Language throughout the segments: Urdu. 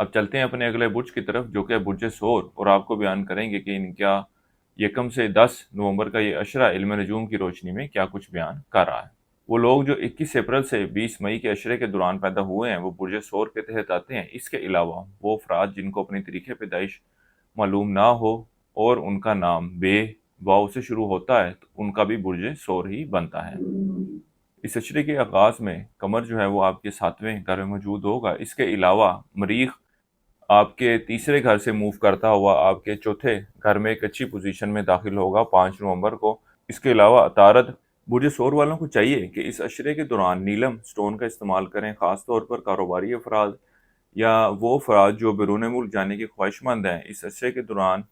اب چلتے ہیں اپنے اگلے برج کی طرف جو کہ برج ثور، اور آپ کو بیان کریں گے کہ ان کیا یکم سے 10 نومبر کا یہ اشرہ علم نجوم کی روشنی میں کیا کچھ بیان کر رہا ہے۔ وہ لوگ جو 21 اپریل سے 20 مئی کے اشرے کے دوران پیدا ہوئے ہیں وہ برج ثور کے تحت آتے ہیں۔ اس کے علاوہ وہ افراد جن کو اپنی تاریخ پیدائش معلوم نہ ہو اور ان کا نام بے واو سے شروع ہوتا ہے تو ان کا بھی برج ثور ہی بنتا ہے۔ اس اشرے کے آغاز میں قمر جو ہے وہ آپ کے 7ویں گھر میں موجود ہوگا۔ اس کے علاوہ مریخ آپ کے تیسرے گھر سے موو کرتا ہوا آپ کے چوتھے گھر میں ایک اچھی پوزیشن میں داخل ہوگا 5 نومبر کو۔ اس کے علاوہ عطارد، برج ثور والوں کو چاہیے کہ اس اشرے کے دوران نیلم سٹون کا استعمال کریں، خاص طور پر کاروباری افراد یا وہ افراد جو بیرون ملک جانے کے خواہش مند ہیں۔ اس اشرے کے دوران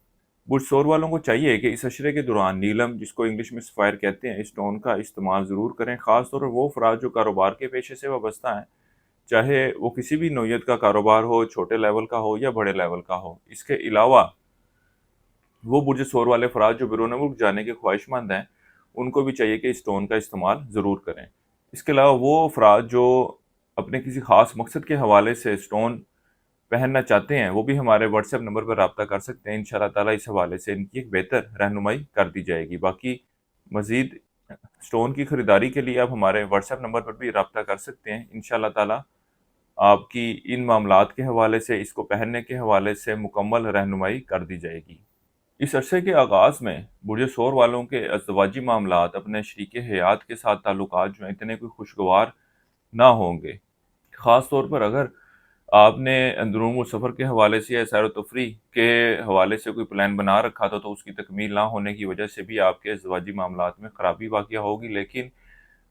برج ثور والوں کو چاہیے کہ اس اشرے کے دوران نیلم، جس کو انگلش میں سفائر کہتے ہیں، اس سٹون کا استعمال ضرور کریں، خاص طور پر وہ افراد جو کاروبار کے پیشے سے وابستہ ہیں، چاہے وہ کسی بھی نوعیت کا کاروبار ہو، چھوٹے لیول کا ہو یا بڑے لیول کا ہو۔ اس کے علاوہ وہ برج ثور والے افراد جو بیرون ملک جانے کے خواہش مند ہیں ان کو بھی چاہیے کہ اس سٹون کا استعمال ضرور کریں۔ اس کے علاوہ وہ افراد جو اپنے کسی خاص مقصد کے حوالے سے سٹون پہننا چاہتے ہیں وہ بھی ہمارے واٹس ایپ نمبر پر رابطہ کر سکتے ہیں۔ انشاءاللہ تعالیٰ اس حوالے سے ان کی ایک بہتر رہنمائی کر دی جائے گی۔ باقی مزید سٹون کی خریداری کے لیے آپ ہمارے واٹس ایپ نمبر پر بھی رابطہ کر سکتے ہیں۔ انشاءاللہ تعالیٰ آپ کی ان معاملات کے حوالے سے، اس کو پہننے کے حوالے سے مکمل رہنمائی کر دی جائے گی۔ اس عرصے کے آغاز میں برج ثور والوں کے ازدواجی معاملات، اپنے شریک حیات کے ساتھ تعلقات جو ہیں اتنے کوئی خوشگوار نہ ہوں گے، خاص طور پر اگر آپ نے اندرون سفر کے حوالے سے یا سیر و تفریح کے حوالے سے کوئی پلان بنا رکھا تھا تو اس کی تکمیل نہ ہونے کی وجہ سے بھی آپ کے ازدواجی معاملات میں خرابی واقع ہوگی۔ لیکن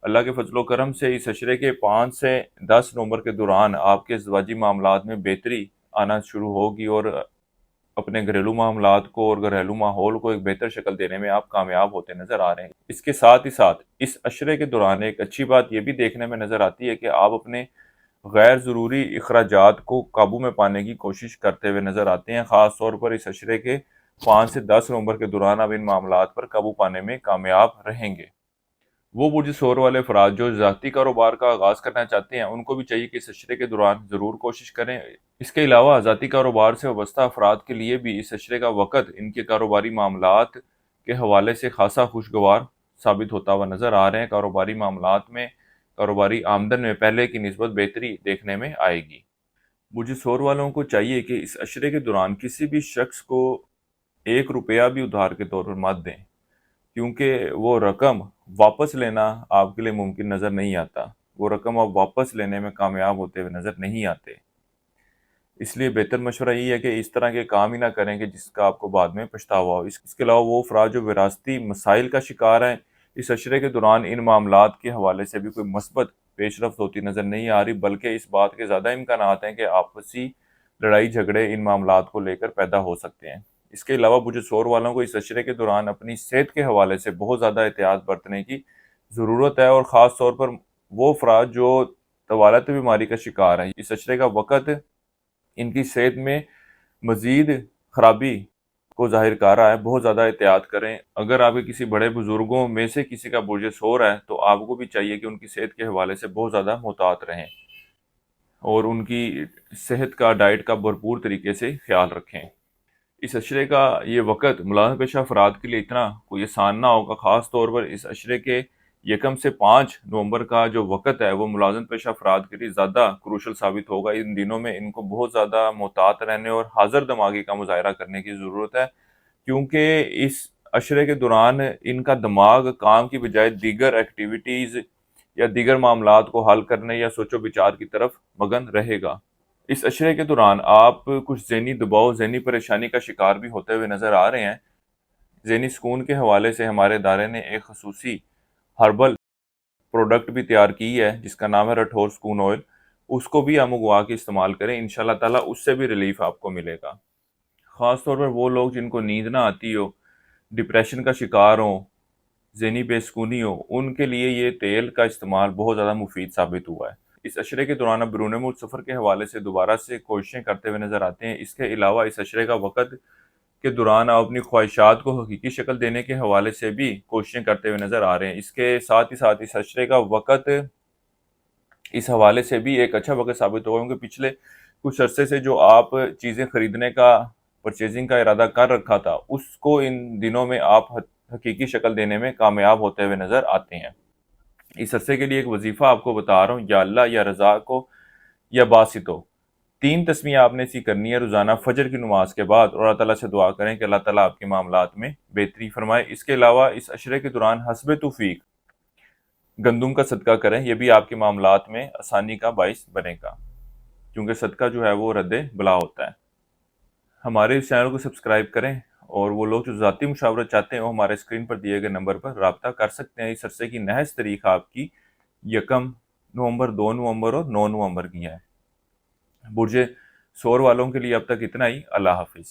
اللہ کے فضل و کرم سے اس عشرے کے 5 سے 10 نومبر کے دوران آپ کے ازدواجی معاملات میں بہتری آنا شروع ہوگی اور اپنے گھریلو معاملات کو اور گھریلو ماحول کو ایک بہتر شکل دینے میں آپ کامیاب ہوتے نظر آ رہے ہیں۔ اس کے ساتھ ہی ساتھ اس عشرے کے دوران ایک اچھی بات یہ بھی دیکھنے میں نظر آتی ہے کہ آپ اپنے غیر ضروری اخراجات کو قابو میں پانے کی کوشش کرتے ہوئے نظر آتے ہیں، خاص طور پر اس عشرے کے 5 سے 10 نومبر کے دوران آپ ان معاملات پر قابو پانے میں کامیاب رہیں گے۔ وہ برج ثور والے افراد جو ذاتی کاروبار کا آغاز کرنا چاہتے ہیں ان کو بھی چاہیے کہ اس عشرے کے دوران ضرور کوشش کریں۔ اس کے علاوہ ذاتی کاروبار سے وابستہ افراد کے لیے بھی اس عشرے کا وقت ان کے کاروباری معاملات کے حوالے سے خاصا خوشگوار ثابت ہوتا ہوا نظر آ رہے ہیں۔ کاروباری معاملات میں، کاروباری آمدن میں پہلے کی نسبت بہتری دیکھنے میں آئے گی۔ برج ثور والوں کو چاہیے کہ اس عشرے کے دوران کسی بھی شخص کو 1 روپیہ بھی ادھار کے طور پر مت دیں، کیونکہ وہ رقم واپس لینا آپ کے لیے ممکن نظر نہیں آتا، وہ رقم آپ واپس لینے میں کامیاب ہوتے ہوئے نظر نہیں آتے۔ اس لیے بہتر مشورہ یہ ہے کہ اس طرح کے کام ہی نہ کریں کہ جس کا آپ کو بعد میں پچھتاوا ہو۔ اس کے علاوہ وہ افراد جو وراثتی مسائل کا شکار ہیں، اس عشرے کے دوران ان معاملات کے حوالے سے بھی کوئی مثبت پیش رفت ہوتی نظر نہیں آ رہی، بلکہ اس بات کے زیادہ امکانات ہیں کہ آپسی لڑائی جھگڑے ان معاملات کو لے کر پیدا ہو سکتے ہیں۔ اس کے علاوہ برج ثور والوں کو اس عشرے کے دوران اپنی صحت کے حوالے سے بہت زیادہ احتیاط برتنے کی ضرورت ہے، اور خاص طور پر وہ افراد جو طوالت بیماری کا شکار ہیں، اس عشرے کا وقت ان کی صحت میں مزید خرابی کو ظاہر کر رہا ہے۔ بہت زیادہ احتیاط کریں۔ اگر آپ کے کسی بڑے بزرگوں میں سے کسی کا برج ثور ہے تو آپ کو بھی چاہیے کہ ان کی صحت کے حوالے سے بہت زیادہ محتاط رہیں اور ان کی صحت کا، ڈائٹ کا بھرپور طریقے سے خیال رکھیں۔ اس عشرے کا یہ وقت ملازمت پیشہ افراد کے لیے اتنا کوئی آسان نہ ہوگا، خاص طور پر اس عشرے کے 1 سے 5 نومبر کا جو وقت ہے وہ ملازمت پیشہ افراد کے لیے زیادہ کروشل ثابت ہوگا۔ ان دنوں میں ان کو بہت زیادہ محتاط رہنے اور حاضر دماغی کا مظاہرہ کرنے کی ضرورت ہے، کیونکہ اس عشرے کے دوران ان کا دماغ کام کی بجائے دیگر ایکٹیویٹیز یا دیگر معاملات کو حل کرنے یا سوچ و بچار کی طرف مگن رہے گا۔ اس عشرے کے دوران آپ کچھ ذہنی دباؤ، ذہنی پریشانی کا شکار بھی ہوتے ہوئے نظر آ رہے ہیں۔ ذہنی سکون کے حوالے سے ہمارے ادارے نے ایک خصوصی ہربل پروڈکٹ بھی تیار کی ہے جس کا نام ہے رٹھور سکون آئل، اس کو بھی آپ منگوا کے استعمال کریں، انشاءاللہ تعالیٰ اس سے بھی ریلیف آپ کو ملے گا۔ خاص طور پر وہ لوگ جن کو نیند نہ آتی ہو، ڈپریشن کا شکار ہوں، ذہنی بے سکونی ہو، ان کے لیے یہ تیل کا استعمال بہت زیادہ مفید ثابت ہوا ہے۔ اس عشرے کے دوران اب بیرون ملک سفر کے حوالے سے دوبارہ سے کوششیں کرتے ہوئے نظر آتے ہیں۔ اس کے علاوہ اس عشرے کا وقت کے دوران آپ اپنی خواہشات کو حقیقی شکل دینے کے حوالے سے بھی کوششیں کرتے ہوئے نظر آ رہے ہیں۔ اس کے ساتھ ہی ساتھ اس عشرے کا وقت اس حوالے سے بھی ایک اچھا وقت ثابت ہوگا، کیونکہ پچھلے کچھ عرصے سے جو آپ چیزیں خریدنے کا پرچیزنگ کا ارادہ کر رکھا تھا اس کو ان دنوں میں آپ حقیقی شکل دینے میں کامیاب ہوتے ہوئے نظر آتے ہیں۔ اس عرصے کے لیے ایک وظیفہ آپ کو بتا رہا ہوں، یا اللہ یا رضا کو یا باسطو، 3 تسمیہ آپ نے اسی کرنی ہے روزانہ فجر کی نماز کے بعد، اور اللہ تعالیٰ سے دعا کریں کہ اللہ تعالیٰ آپ کے معاملات میں بہتری فرمائے۔ اس کے علاوہ اس عشرے کے دوران حسب توفیق گندم کا صدقہ کریں، یہ بھی آپ کے معاملات میں آسانی کا باعث بنے گا، کیونکہ صدقہ جو ہے وہ رد بلا ہوتا ہے۔ ہمارے اس چینل کو سبسکرائب کریں، اور وہ لوگ جو ذاتی مشاورت چاہتے ہیں وہ ہمارے اسکرین پر دیے گئے نمبر پر رابطہ کر سکتے ہیں۔ اس عرصے کی نحس تاریخ آپ کی 1 نومبر، 2 نومبر اور 9 نومبر کی ہے۔ برج سور والوں کے لیے اب تک اتنا ہی۔ اللہ حافظ۔